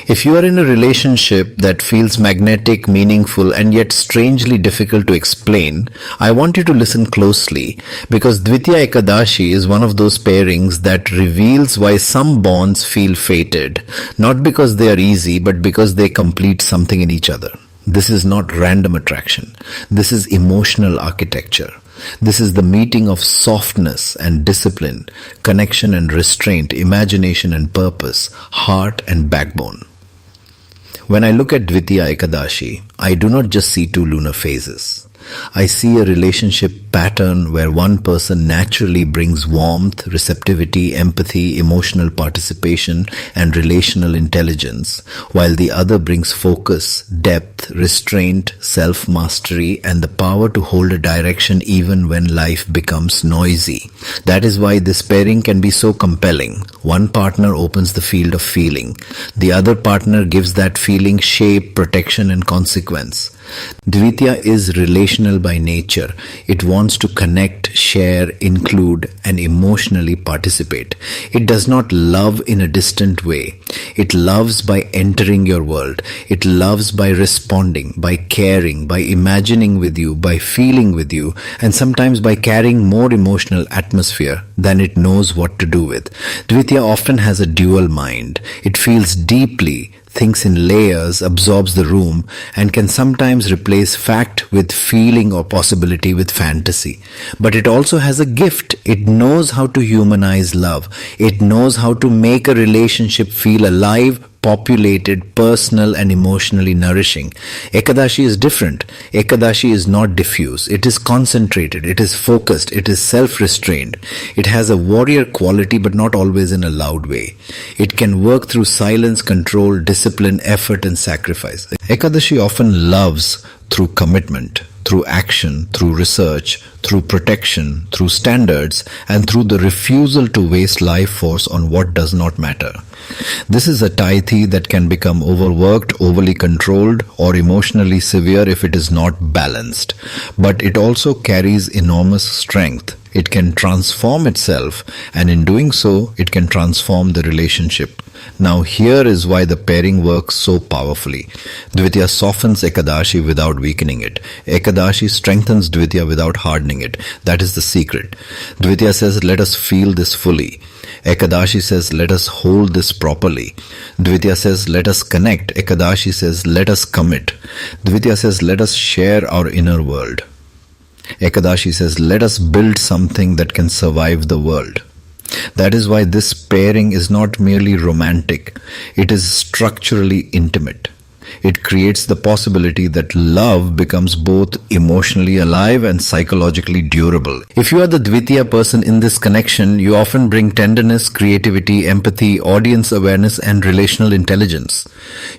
If you are in a relationship that feels magnetic, meaningful, and yet strangely difficult to explain, I want you to listen closely because Dvitiya Ekadashi is one of those pairings that reveals why some bonds feel fated, not because they are easy, but because they complete something in each other. This is not random attraction. This is emotional architecture. This is the meeting of softness and discipline, connection and restraint, imagination and purpose, heart and backbone. When I look at Dvitiya Ekadashi, I do not just see two lunar phases. I see a relationship pattern where one person naturally brings warmth, receptivity, empathy, emotional participation, and relational intelligence, while the other brings focus, depth, restraint, self-mastery, and the power to hold a direction even when life becomes noisy. That is why this pairing can be so compelling. One partner opens the field of feeling. The other partner gives that feeling shape, protection, and consequence. Dvitiya is relational by nature. It wants to connect, share, include, and emotionally participate. It does not love in a distant way. It loves by entering your world. It loves by responding, by caring, by imagining with you, by feeling with you, and sometimes by carrying more emotional atmosphere than it knows what to do with. Dvitiya often has a dual mind. It feels deeply, thinks in layers, absorbs the room, and can sometimes replace fact with feeling or possibility with fantasy. But it also has a gift. It knows how to humanize love. It knows how to make a relationship feel alive, populated, personal, and emotionally nourishing. Ekadashi is different. Ekadashi is not diffuse. It is concentrated. It is focused. It is self-restrained. It has a warrior quality, but not always in a loud way. It can work through silence, control, discipline, effort, and sacrifice. Ekadashi often loves through commitment, through action, through research, through protection, through standards, and through the refusal to waste life force on what does not matter. This is a Tithi that can become overworked, overly controlled, or emotionally severe if it is not balanced. But it also carries enormous strength. It can transform itself, and in doing so, it can transform the relationship. Now here is why the pairing works so powerfully. Dvitiya softens Ekadashi without weakening it. Ekadashi strengthens Dvitiya without hardening it. That is the secret. Dvitiya says, let us feel this fully. Ekadashi says, let us hold this properly. Dvitiya says, let us connect. Ekadashi says, let us commit. Dvitiya says, let us share our inner world. Ekadashi says, let us build something that can survive the world. That is why this pairing is not merely romantic. It is structurally intimate. It creates the possibility that love becomes both emotionally alive and psychologically durable. If you are the Dvitiya person in this connection, you often bring tenderness, creativity, empathy, audience awareness, and relational intelligence.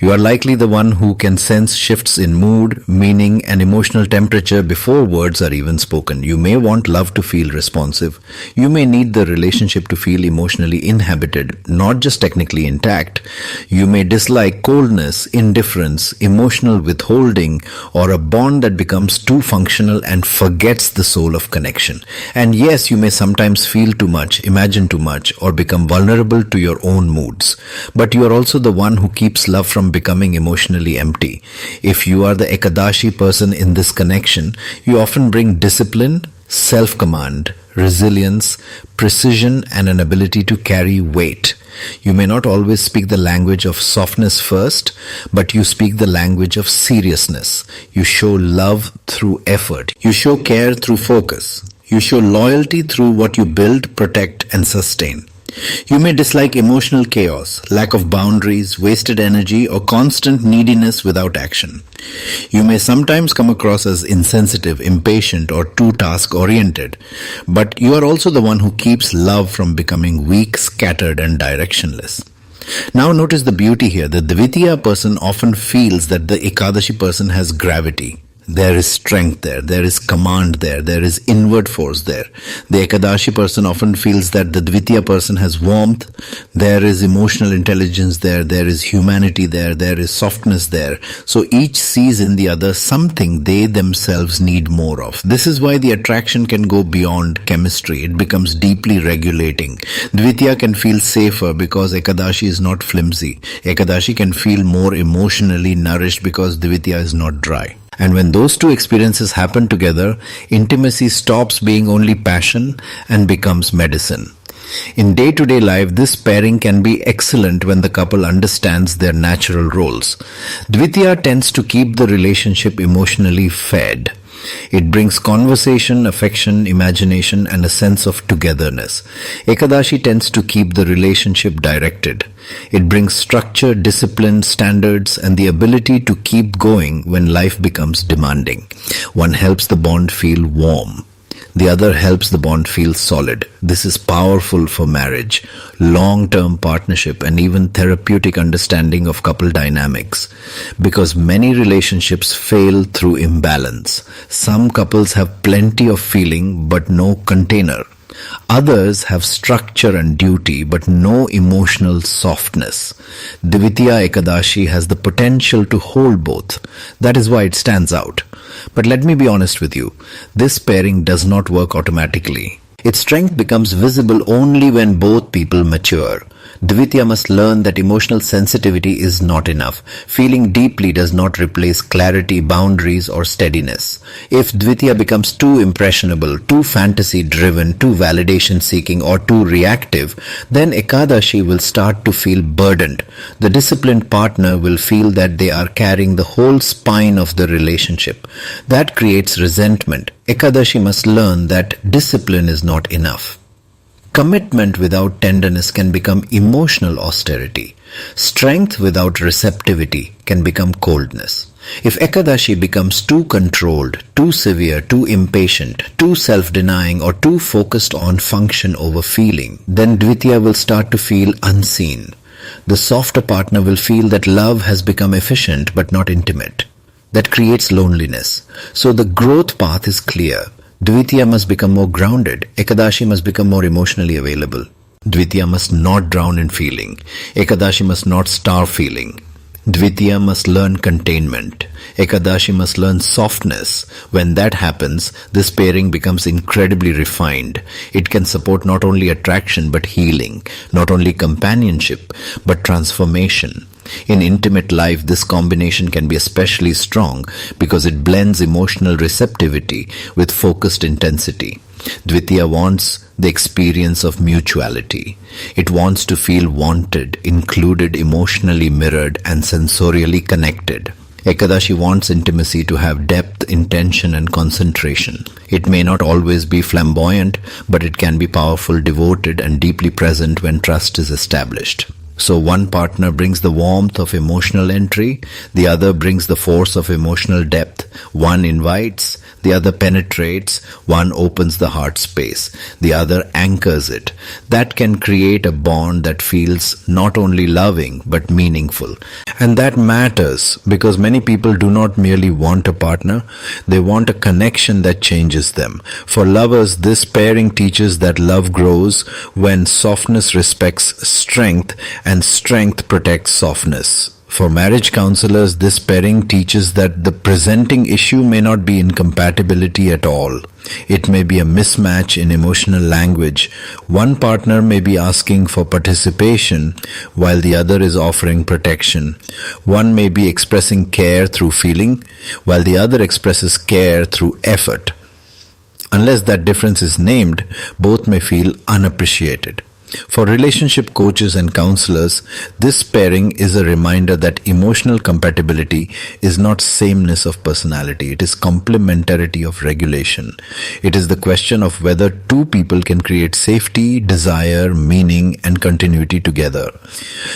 You are likely the one who can sense shifts in mood, meaning, and emotional temperature before words are even spoken. You may want love to feel responsive. You may need the relationship to feel emotionally inhabited, not just technically intact. You may dislike coldness, indifference, emotional withholding, or a bond that becomes too functional and forgets the soul of connection. And yes, you may sometimes feel too much, imagine too much, or become vulnerable to your own moods. But you are also the one who keeps love from becoming emotionally empty. If you are the Ekadashi person in this connection, you often bring discipline, self-command, resilience, precision, and an ability to carry weight. You may not always speak the language of softness first, but you speak the language of seriousness. You show love through effort. You show care through focus. You show loyalty through what you build, protect, and sustain. You may dislike emotional chaos, lack of boundaries, wasted energy, or constant neediness without action. You may sometimes come across as insensitive, impatient, or too task-oriented, but you are also the one who keeps love from becoming weak, scattered, and directionless. Now notice the beauty here. The Dvitiya person often feels that the Ekadashi person has gravity. There is strength there. There is command there. There is inward force there. The Ekadashi person often feels that the Dvitiya person has warmth. There is emotional intelligence there. There is humanity there. There is softness there. So each sees in the other something they themselves need more of. This is why the attraction can go beyond chemistry. It becomes deeply regulating. Dvitiya can feel safer because Ekadashi is not flimsy. Ekadashi can feel more emotionally nourished because Dvitiya is not dry. And when those two experiences happen together, intimacy stops being only passion and becomes medicine. In day-to-day life, this pairing can be excellent when the couple understands their natural roles. Dvitiya tends to keep the relationship emotionally fed. It brings conversation, affection, imagination, and a sense of togetherness. Ekadashi tends to keep the relationship directed. It brings structure, discipline, standards, and the ability to keep going when life becomes demanding. One helps the bond feel warm. The other helps the bond feel solid. This is powerful for marriage, long-term partnership, and even therapeutic understanding of couple dynamics. Because many relationships fail through imbalance. Some couples have plenty of feeling but no container. Others have structure and duty but no emotional softness. Dvitiya Ekadashi has the potential to hold both. That is why it stands out. But let me be honest with you, this pairing does not work automatically. Its strength becomes visible only when both people mature. Dvitiya must learn that emotional sensitivity is not enough. Feeling deeply does not replace clarity, boundaries, or steadiness. If Dvitiya becomes too impressionable, too fantasy-driven, too validation-seeking, or too reactive, then Ekadashi will start to feel burdened. The disciplined partner will feel that they are carrying the whole spine of the relationship. That creates resentment. Ekadashi must learn that discipline is not enough. Commitment without tenderness can become emotional austerity. Strength without receptivity can become coldness. If Ekadashi becomes too controlled, too severe, too impatient, too self-denying, or too focused on function over feeling, then Dvitiya will start to feel unseen. The softer partner will feel that love has become efficient but not intimate. That creates loneliness. So the growth path is clear. Dvitiya must become more grounded. Ekadashi must become more emotionally available. Dvitiya must not drown in feeling. Ekadashi must not starve feeling. Dvitiya must learn containment. Ekadashi must learn softness. When that happens, this pairing becomes incredibly refined. It can support not only attraction but healing, not only companionship but transformation. In intimate life, this combination can be especially strong because it blends emotional receptivity with focused intensity. Dvitiya wants the experience of mutuality. It wants to feel wanted, included, emotionally mirrored, and sensorially connected. Ekadashi wants intimacy to have depth, intention, and concentration. It may not always be flamboyant, but it can be powerful, devoted, and deeply present when trust is established. So one partner brings the warmth of emotional entry, the other brings the force of emotional depth. One invites, the other penetrates, one opens the heart space, the other anchors it. That can create a bond that feels not only loving but meaningful. And that matters because many people do not merely want a partner, they want a connection that changes them. For lovers, this pairing teaches that love grows when softness respects strength and strength protects softness. For marriage counselors, this pairing teaches that the presenting issue may not be incompatibility at all. It may be a mismatch in emotional language. One partner may be asking for participation while the other is offering protection. One may be expressing care through feeling while the other expresses care through effort. Unless that difference is named, both may feel unappreciated. For relationship coaches and counselors, this pairing is a reminder that emotional compatibility is not sameness of personality, it is complementarity of regulation. It is the question of whether two people can create safety, desire, meaning, and continuity together.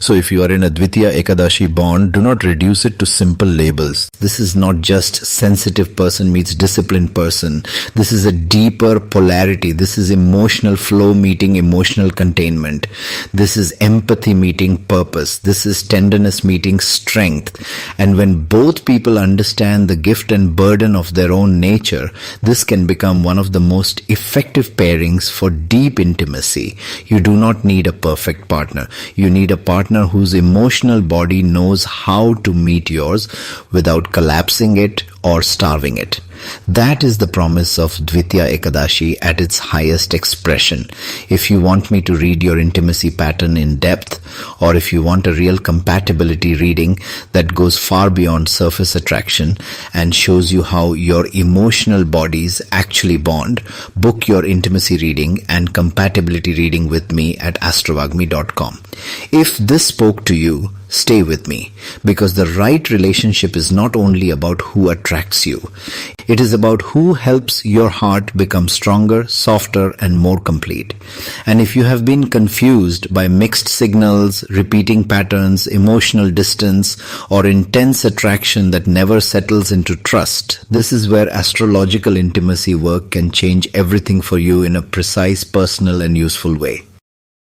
So if you are in a Dvitiya Ekadashi bond, do not reduce it to simple labels. This is not just sensitive person meets disciplined person. This is a deeper polarity. This is emotional flow meeting emotional continuity. containment. This is empathy meeting purpose. This is tenderness meeting strength. And when both people understand the gift and burden of their own nature, this can become one of the most effective pairings for deep intimacy. You do not need a perfect partner. You need a partner whose emotional body knows how to meet yours without collapsing it or starving it. That is the promise of Dvitiya Ekadashi at its highest expression. If you want me to read your intimacy pattern in depth, or if you want a real compatibility reading that goes far beyond surface attraction and shows you how your emotional bodies actually bond, book your intimacy reading and compatibility reading with me at astrovagmi.com. If this spoke to you, stay with me, because the right relationship is not only about who attracts you. It is about who helps your heart become stronger, softer, and more complete. And if you have been confused by mixed signals, repeating patterns, emotional distance, or intense attraction that never settles into trust, this is where astrological intimacy work can change everything for you in a precise, personal, and useful way.